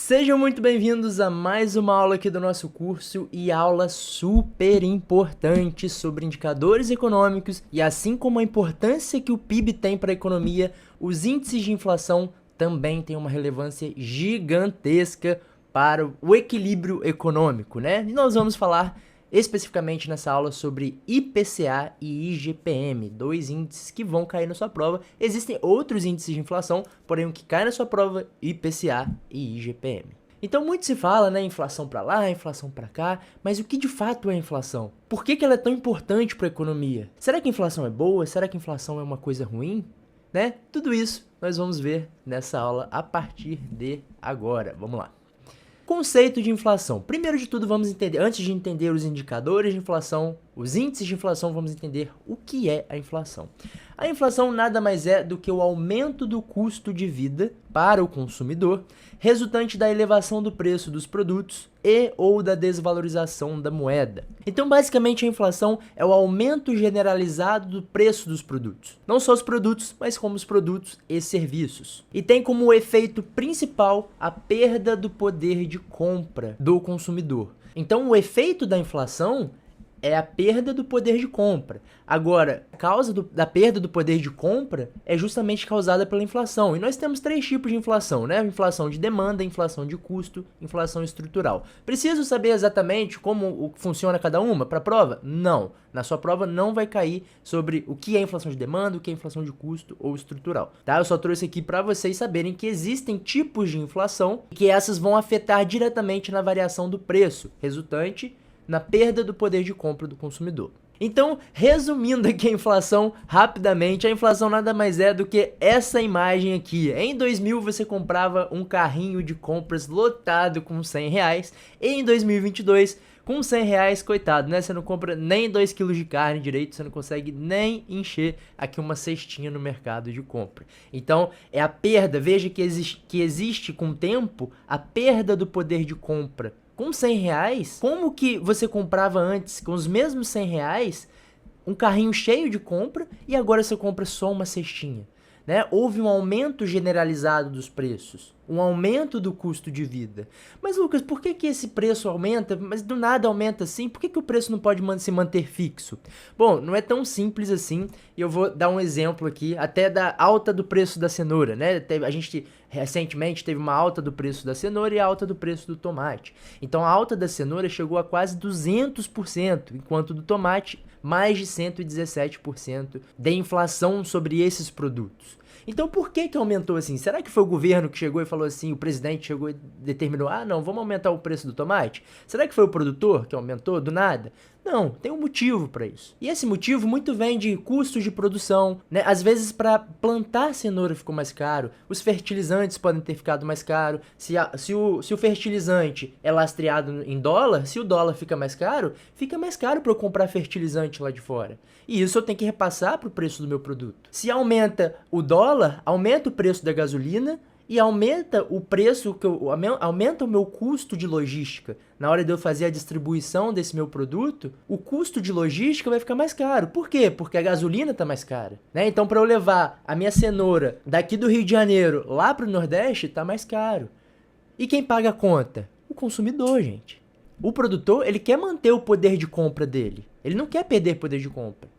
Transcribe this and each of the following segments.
Sejam muito bem-vindos a mais uma aula aqui do nosso curso e aula super importante sobre indicadores econômicos e assim como a importância que o PIB tem para a economia, os índices de inflação também têm uma relevância gigantesca para o equilíbrio econômico, né? E nós vamos falar especificamente nessa aula sobre IPCA e IGPM, dois índices que vão cair na sua prova. Existem outros índices de inflação, porém o que cai na sua prova, IPCA e IGPM. Então muito se fala, né, inflação para lá, inflação para cá, mas o que de fato é inflação? Por que ela é tão importante para a economia? Será que a inflação é boa? Será que a inflação é uma coisa ruim? Né? Tudo isso nós vamos ver nessa aula a partir de agora. Vamos lá. Conceito de inflação. Primeiro de tudo, vamos entender, antes de entender os indicadores de inflação, os índices de inflação, vamos entender o que é a inflação. A inflação nada mais é do que o aumento do custo de vida para o consumidor, resultante da elevação do preço dos produtos e ou da desvalorização da moeda. Então, basicamente, a inflação é o aumento generalizado do preço dos produtos. Não só os produtos, mas como os produtos e serviços. E tem como efeito principal a perda do poder de compra do consumidor. Então, o efeito da inflação é a perda do poder de compra. Agora, a causa da perda do poder de compra é justamente causada pela inflação. E nós temos três tipos de inflação, né? Inflação de demanda, inflação de custo, inflação estrutural. Preciso saber exatamente como funciona cada uma para a prova? Não. Na sua prova não vai cair sobre o que é inflação de demanda, o que é inflação de custo ou estrutural. Tá? Eu só trouxe aqui para vocês saberem que existem tipos de inflação e que essas vão afetar diretamente na variação do preço, resultante na perda do poder de compra do consumidor. Então, resumindo aqui a inflação rapidamente, a inflação nada mais é do que essa imagem aqui. Em 2000 você comprava um carrinho de compras lotado com R$100 e em 2022 com R$100, coitado, né? Você não compra nem 2 kg de carne direito, você não consegue nem encher aqui uma cestinha no mercado de compra. Então, é a perda, veja que existe com o tempo a perda do poder de compra. Com R$100, como que você comprava antes com os mesmos R$100 um carrinho cheio de compra e agora você compra só uma cestinha? Né? Houve um aumento generalizado dos preços, um aumento do custo de vida. Mas Lucas, por que esse preço aumenta? Mas do nada aumenta assim? Por que o preço não pode se manter fixo? Bom, não é tão simples assim, e eu vou dar um exemplo aqui, até da alta do preço da cenoura, né? A gente recentemente teve uma alta do preço da cenoura e alta do preço do tomate. Então a alta da cenoura chegou a quase 200%, enquanto do tomate mais de 117% de inflação sobre esses produtos. Então por que aumentou assim? Será que foi o governo que chegou e falou assim, o presidente chegou e determinou, não, vamos aumentar o preço do tomate? Será que foi o produtor que aumentou do nada? Não, tem um motivo para isso. E esse motivo muito vem de custos de produção, né? Às vezes para plantar cenoura ficou mais caro, os fertilizantes podem ter ficado mais caro, se o fertilizante é lastreado em dólar, se o dólar fica mais caro para eu comprar fertilizante lá de fora. E isso eu tenho que repassar para o preço do meu produto. Se aumenta o dólar, aumenta o preço da gasolina, e aumenta o preço, aumenta o meu custo de logística. Na hora de eu fazer a distribuição desse meu produto, o custo de logística vai ficar mais caro. Por quê? Porque a gasolina está mais cara. Né? Então, para eu levar a minha cenoura daqui do Rio de Janeiro lá para o Nordeste, está mais caro. E quem paga a conta? O consumidor, gente. O produtor, ele quer manter o poder de compra dele. Ele não quer perder poder de compra.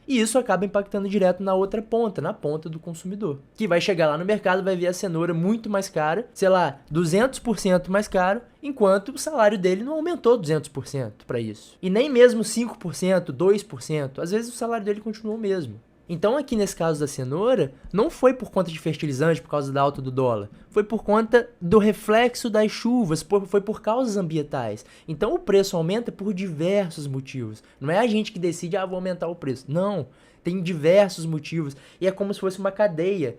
E isso acaba impactando direto na outra ponta, na ponta do consumidor. Que vai chegar lá no mercado, vai ver a cenoura muito mais cara, sei lá, 200% mais caro, enquanto o salário dele não aumentou 200% para isso. E nem mesmo 5%, 2%, às vezes o salário dele continuou o mesmo. Então aqui nesse caso da cenoura, não foi por conta de fertilizante, por causa da alta do dólar, foi por conta do reflexo das chuvas, foi por causas ambientais. Então o preço aumenta por diversos motivos. Não é a gente que decide, vou aumentar o preço. Não, tem diversos motivos. E é como se fosse uma cadeia.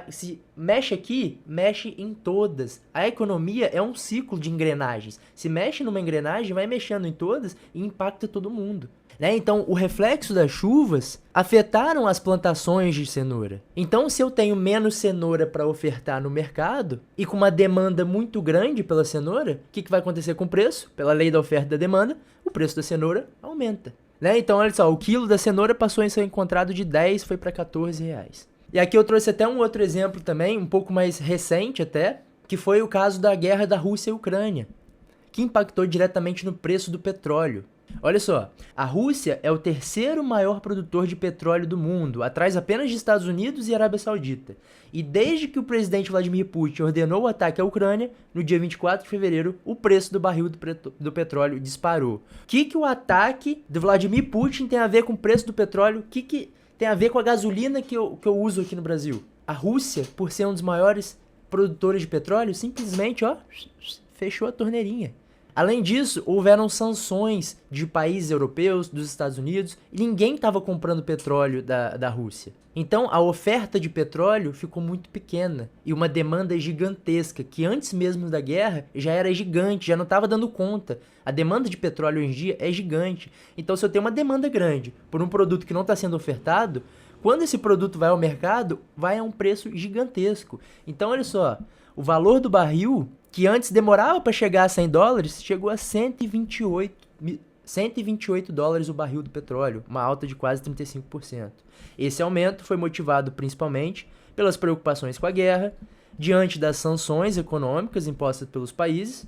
Se mexe aqui, mexe em todas. A economia é um ciclo de engrenagens. Se mexe numa engrenagem, vai mexendo em todas e impacta todo mundo. Né? Então, o reflexo das chuvas afetaram as plantações de cenoura. Então, se eu tenho menos cenoura para ofertar no mercado e com uma demanda muito grande pela cenoura, o que vai acontecer com o preço? Pela lei da oferta e da demanda, o preço da cenoura aumenta. Né? Então, olha só, o quilo da cenoura passou a ser encontrado de 10, foi para R$14. E aqui eu trouxe até um outro exemplo também, um pouco mais recente até, que foi o caso da guerra da Rússia e Ucrânia, que impactou diretamente no preço do petróleo. Olha só, a Rússia é o terceiro maior produtor de petróleo do mundo, atrás apenas de Estados Unidos e Arábia Saudita. E desde que o presidente Vladimir Putin ordenou o ataque à Ucrânia, no dia 24 de fevereiro, o preço do barril do petróleo disparou. O que o ataque do Vladimir Putin tem a ver com o preço do petróleo? O que tem a ver com a gasolina que eu uso aqui no Brasil? A Rússia, por ser um dos maiores produtores de petróleo, simplesmente, fechou a torneirinha. Além disso, houveram sanções de países europeus, dos Estados Unidos, e ninguém estava comprando petróleo da Rússia. Então, a oferta de petróleo ficou muito pequena e uma demanda gigantesca, que antes mesmo da guerra já era gigante, já não estava dando conta. A demanda de petróleo hoje em dia é gigante. Então, se eu tenho uma demanda grande por um produto que não está sendo ofertado, quando esse produto vai ao mercado, vai a um preço gigantesco. Então, olha só, o valor do barril, que antes demorava para chegar a $100, chegou a 128 dólares o barril do petróleo, uma alta de quase 35%. Esse aumento foi motivado principalmente pelas preocupações com a guerra, diante das sanções econômicas impostas pelos países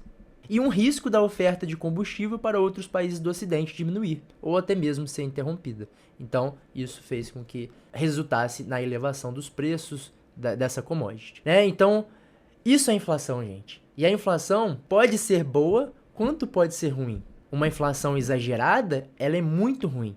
e um risco da oferta de combustível para outros países do Ocidente diminuir, ou até mesmo ser interrompida. Então, isso fez com que resultasse na elevação dos preços dessa commodity. Então, isso é inflação, gente. E a inflação pode ser boa, quanto pode ser ruim. Uma inflação exagerada, ela é muito ruim.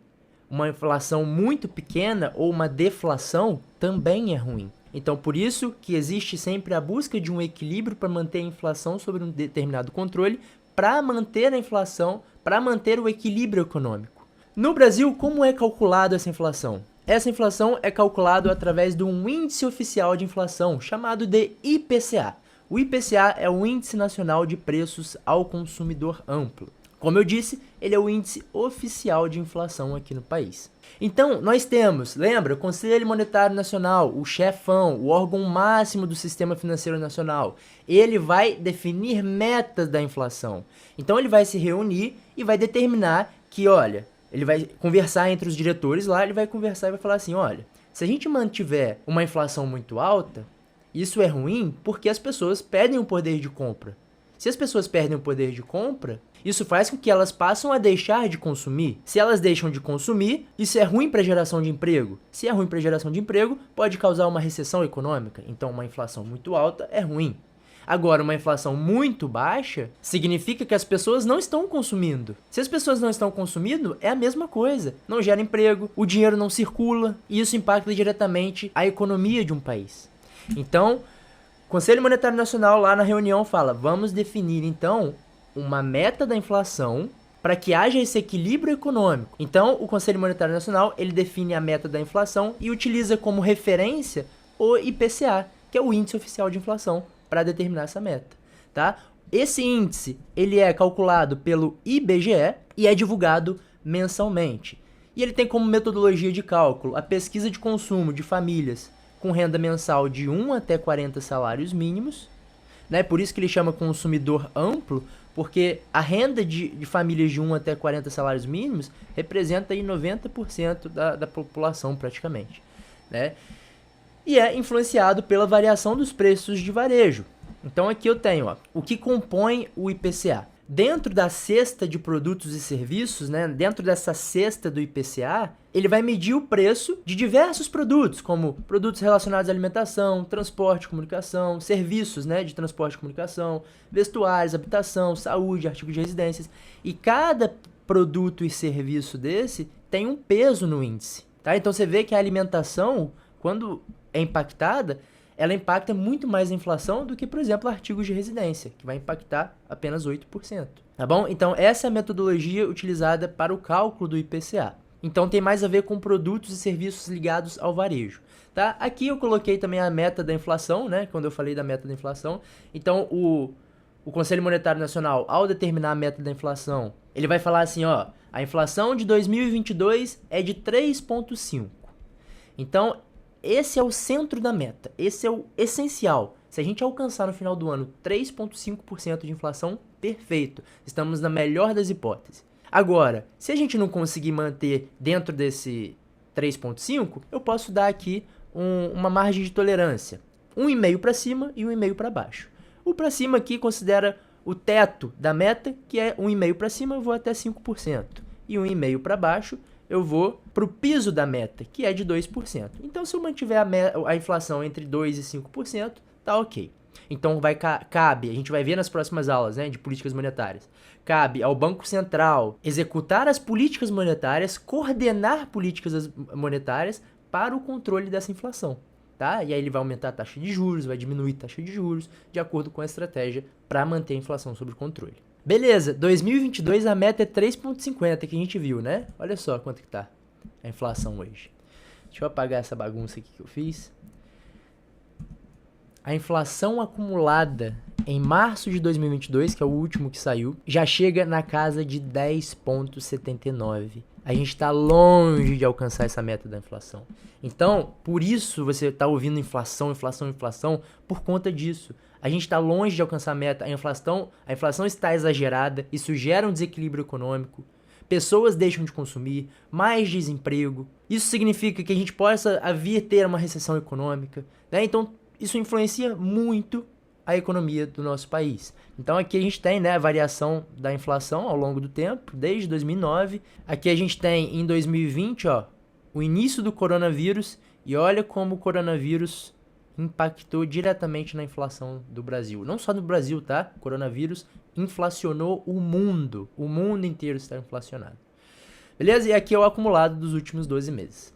Uma inflação muito pequena ou uma deflação também é ruim. Então, por isso que existe sempre a busca de um equilíbrio para manter a inflação sobre um determinado controle, para manter a inflação, para manter o equilíbrio econômico. No Brasil, como é calculado essa inflação? Essa inflação é calculada através de um índice oficial de inflação, chamado de IPCA. O IPCA é o Índice Nacional de Preços ao Consumidor Amplo. Como eu disse, ele é o índice oficial de inflação aqui no país. Então, nós temos, lembra, o Conselho Monetário Nacional, o chefão, o órgão máximo do Sistema Financeiro Nacional. Ele vai definir metas da inflação. Então, ele vai se reunir e vai determinar que, olha, ele vai conversar entre os diretores lá, ele vai conversar e vai falar assim, olha, se a gente mantiver uma inflação muito alta, isso é ruim porque as pessoas perdem o poder de compra. Se as pessoas perdem o poder de compra, isso faz com que elas passem a deixar de consumir. Se elas deixam de consumir, isso é ruim para a geração de emprego. Se é ruim para a geração de emprego, pode causar uma recessão econômica. Então, uma inflação muito alta é ruim. Agora, uma inflação muito baixa significa que as pessoas não estão consumindo. Se as pessoas não estão consumindo, é a mesma coisa. Não gera emprego, o dinheiro não circula e isso impacta diretamente a economia de um país. Então, o Conselho Monetário Nacional lá na reunião fala, vamos definir então uma meta da inflação para que haja esse equilíbrio econômico. Então, o Conselho Monetário Nacional, ele define a meta da inflação e utiliza como referência o IPCA, que é o Índice Oficial de Inflação, para determinar essa meta, tá? Esse índice, ele é calculado pelo IBGE e é divulgado mensalmente. E ele tem como metodologia de cálculo a pesquisa de consumo de famílias com renda mensal de 1 até 40 salários mínimos, né? Por isso que ele chama consumidor amplo, porque a renda de famílias de 1 até 40 salários mínimos representa aí 90% da população praticamente, né? E é influenciado pela variação dos preços de varejo. Então aqui eu tenho o que compõe o IPCA. Dentro da cesta de produtos e serviços, né, dentro dessa cesta do IPCA, ele vai medir o preço de diversos produtos, como produtos relacionados à alimentação, transporte, comunicação, serviços, né, de transporte e comunicação, vestuários, habitação, saúde, artigos de residências. E cada produto e serviço desse tem um peso no índice, tá? Então você vê que a alimentação, quando é impactada, ela impacta muito mais a inflação do que, por exemplo, artigos de residência, que vai impactar apenas 8%. Tá bom? Então, essa é a metodologia utilizada para o cálculo do IPCA. Então, tem mais a ver com produtos e serviços ligados ao varejo. Tá? Aqui eu coloquei também a meta da inflação, né? Quando eu falei da meta da inflação. Então, o Conselho Monetário Nacional, ao determinar a meta da inflação, ele vai falar assim, ó, a inflação de 2022 é de 3,5%. Então, esse é o centro da meta, esse é o essencial. Se a gente alcançar no final do ano 3,5% de inflação, perfeito. Estamos na melhor das hipóteses. Agora, se a gente não conseguir manter dentro desse 3,5%, eu posso dar aqui uma margem de tolerância. 1,5% para cima e 1,5% para baixo. O para cima aqui considera o teto da meta, que é 1,5 para cima, eu vou até 5%. E 1,5 para baixo, eu vou para o piso da meta, que é de 2%. Então, se eu mantiver a inflação entre 2% e 5%, tá ok. Então, cabe, a gente vai ver nas próximas aulas, né, de políticas monetárias, cabe ao Banco Central executar as políticas monetárias, coordenar políticas monetárias para o controle dessa inflação, tá? E aí ele vai aumentar a taxa de juros, vai diminuir a taxa de juros, de acordo com a estratégia para manter a inflação sob controle. Beleza, 2022 a meta é 3,50 que a gente viu, né? Olha só quanto que tá a inflação hoje. Deixa eu apagar essa bagunça aqui que eu fiz. A inflação acumulada em março de 2022, que é o último que saiu, já chega na casa de 10,79. A gente está longe de alcançar essa meta da inflação. Então, por isso você está ouvindo inflação, por conta disso. A gente está longe de alcançar a meta, a inflação está exagerada, isso gera um desequilíbrio econômico, pessoas deixam de consumir, mais desemprego. Isso significa que a gente possa vir ter uma recessão econômica, né? Então, isso influencia muito a economia do nosso país. Então aqui a gente tem, né, a variação da inflação ao longo do tempo, desde 2009. Aqui a gente tem em 2020, ó, o início do coronavírus, e olha como o coronavírus impactou diretamente na inflação do Brasil. Não só no Brasil, tá? O coronavírus inflacionou o mundo. O mundo inteiro está inflacionado. Beleza? E aqui é o acumulado dos últimos 12 meses.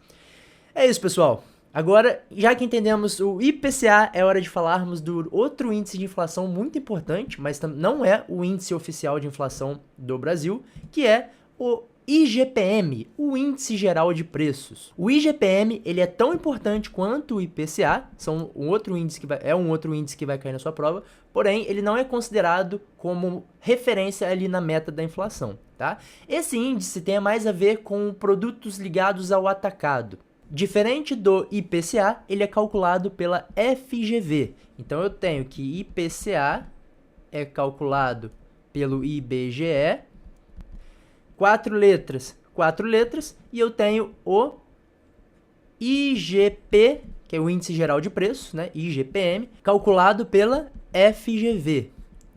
É isso, pessoal. Agora, já que entendemos o IPCA, é hora de falarmos do outro índice de inflação muito importante, mas não é o índice oficial de inflação do Brasil, que é o IGPM, o Índice Geral de Preços. O IGPM, ele é tão importante quanto o IPCA, um outro índice que vai cair na sua prova, porém, ele não é considerado como referência ali na meta da inflação, tá? Esse índice tem mais a ver com produtos ligados ao atacado. Diferente do IPCA, ele é calculado pela FGV. Então, eu tenho que IPCA é calculado pelo IBGE, 4 letras, e eu tenho o IGP, que é o Índice Geral de Preços, né? IGPM, calculado pela FGV.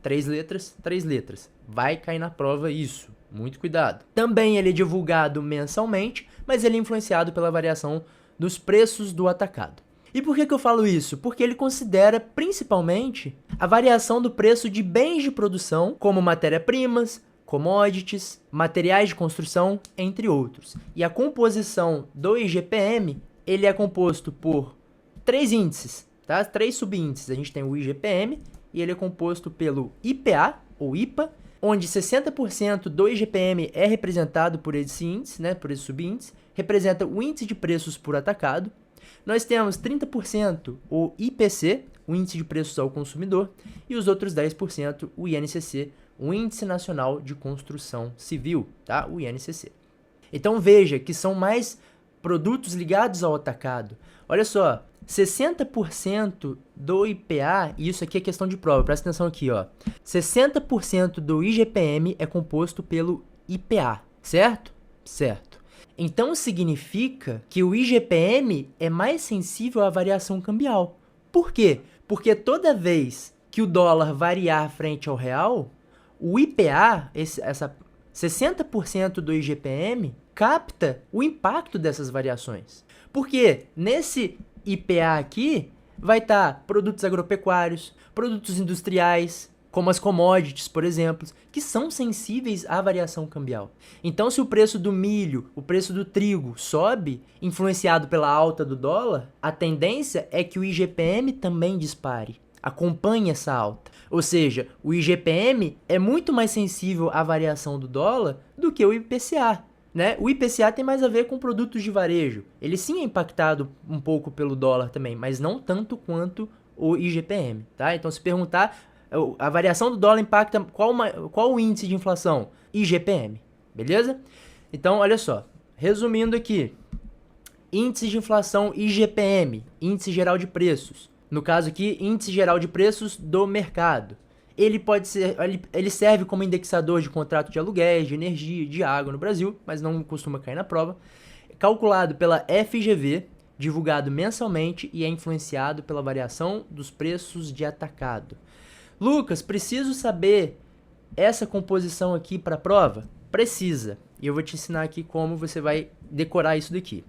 3 letras. Vai cair na prova isso. Muito cuidado. Também ele é divulgado mensalmente, mas ele é influenciado pela variação dos preços do atacado. E por que eu falo isso? Porque ele considera principalmente a variação do preço de bens de produção, como matéria-primas, commodities, materiais de construção, entre outros. E a composição do IGPM, ele é composto por 3 índices, tá? 3 subíndices. A gente tem o IGPM e ele é composto pelo IPA, ou IPA, onde 60% do IGPM é representado por esse índice, né, por esse subíndice, representa o índice de preços por atacado. Nós temos 30% o IPC, o índice de preços ao consumidor, e os outros 10% o INCC, o Índice Nacional de Construção Civil, tá? O INCC. Então veja que são mais produtos ligados ao atacado. Olha só, 60% do IPA, e isso aqui é questão de prova, presta atenção aqui, ó. 60% do IGPM é composto pelo IPA, certo? Certo. Então significa que o IGPM é mais sensível à variação cambial. Por quê? Porque toda vez que o dólar variar frente ao real, o IPA, essa 60% do IGPM, capta o impacto dessas variações. Porque nesse IPA aqui vai estar produtos agropecuários, produtos industriais, como as commodities, por exemplo, que são sensíveis à variação cambial. Então, se o preço do milho, o preço do trigo sobe, influenciado pela alta do dólar, a tendência é que o IGPM também dispare, acompanhe essa alta. Ou seja, o IGPM é muito mais sensível à variação do dólar do que o IPCA. Né? O IPCA tem mais a ver com produtos de varejo. Ele sim é impactado um pouco pelo dólar também, mas não tanto quanto o IGPM. Tá? Então, se perguntar, a variação do dólar impacta qual o índice de inflação? IGPM. Beleza? Então, olha só. Resumindo aqui. Índice de inflação IGPM, Índice Geral de Preços. No caso aqui, Índice Geral de Preços do Mercado. Ele serve como indexador de contrato de aluguéis, de energia, de água no Brasil, mas não costuma cair na prova. Calculado pela FGV, divulgado mensalmente e é influenciado pela variação dos preços de atacado. Lucas, preciso saber essa composição aqui para a prova? Precisa. E eu vou te ensinar aqui como você vai decorar isso daqui.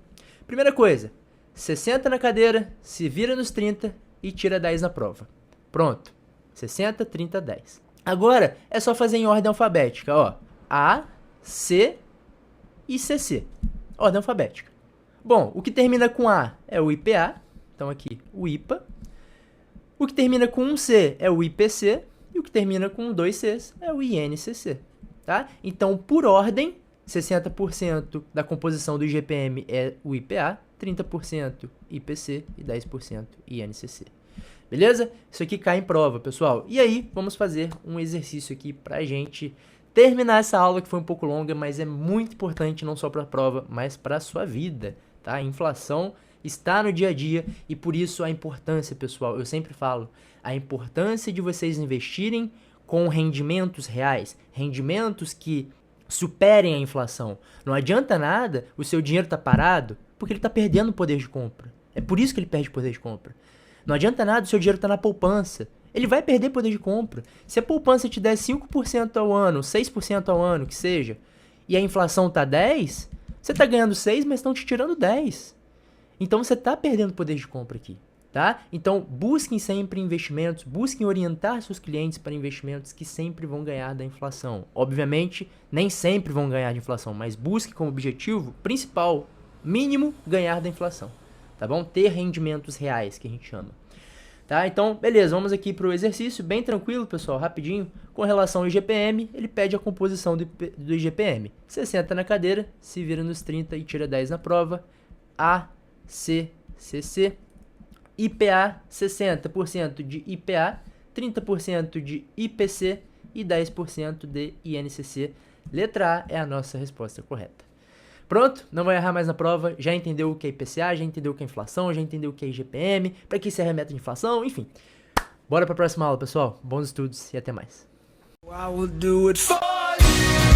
Primeira coisa, 60 na cadeira, se vira nos 30 e tira 10 na prova. Pronto. 60, 30, 10. Agora, é só fazer em ordem alfabética, ó. A, C e CC. Ordem alfabética. Bom, o que termina com A é o IPA. Então aqui, o IPA. O que termina com um C é o IPC. E o que termina com 2 Cs é o INCC. Tá? Então, por ordem, 60% da composição do IGPM é o IPA, 30% IPC e 10% INCC. Beleza? Isso aqui cai em prova, pessoal. E aí, vamos fazer um exercício aqui pra gente terminar essa aula que foi um pouco longa, mas é muito importante não só para a prova, mas para a sua vida, tá? A inflação está no dia a dia e por isso a importância, pessoal, eu sempre falo, a importância de vocês investirem com rendimentos reais, rendimentos que superem a inflação. Não adianta nada o seu dinheiro estar parado porque ele está perdendo poder de compra. É por isso que ele perde poder de compra. Não adianta nada o seu dinheiro estar na poupança. Ele vai perder poder de compra. Se a poupança te der 5% ao ano, 6% ao ano, que seja, e a inflação tá 10%, você tá ganhando 6%, mas estão te tirando 10%. Então você tá perdendo poder de compra aqui, tá? Então busquem sempre investimentos, busquem orientar seus clientes para investimentos que sempre vão ganhar da inflação. Obviamente, nem sempre vão ganhar de inflação, mas busque como objetivo principal, mínimo, ganhar da inflação, tá bom? Ter rendimentos reais, que a gente chama. Tá? Então, beleza, vamos aqui para o exercício, bem tranquilo, pessoal, rapidinho. Com relação ao IGPM, ele pede a composição do IGPM. 60 na cadeira, se vira nos 30 e tira 10 na prova. A, C, CC. IPA, 60% de IPA, 30% de IPC e 10% de INCC. Letra A é a nossa resposta correta. Pronto, não vai errar mais na prova, já entendeu o que é IPCA, já entendeu o que é inflação, já entendeu o que é IGPM, para que serve a meta de inflação, enfim. Bora para a próxima aula, pessoal. Bons estudos e até mais. I will do it for you.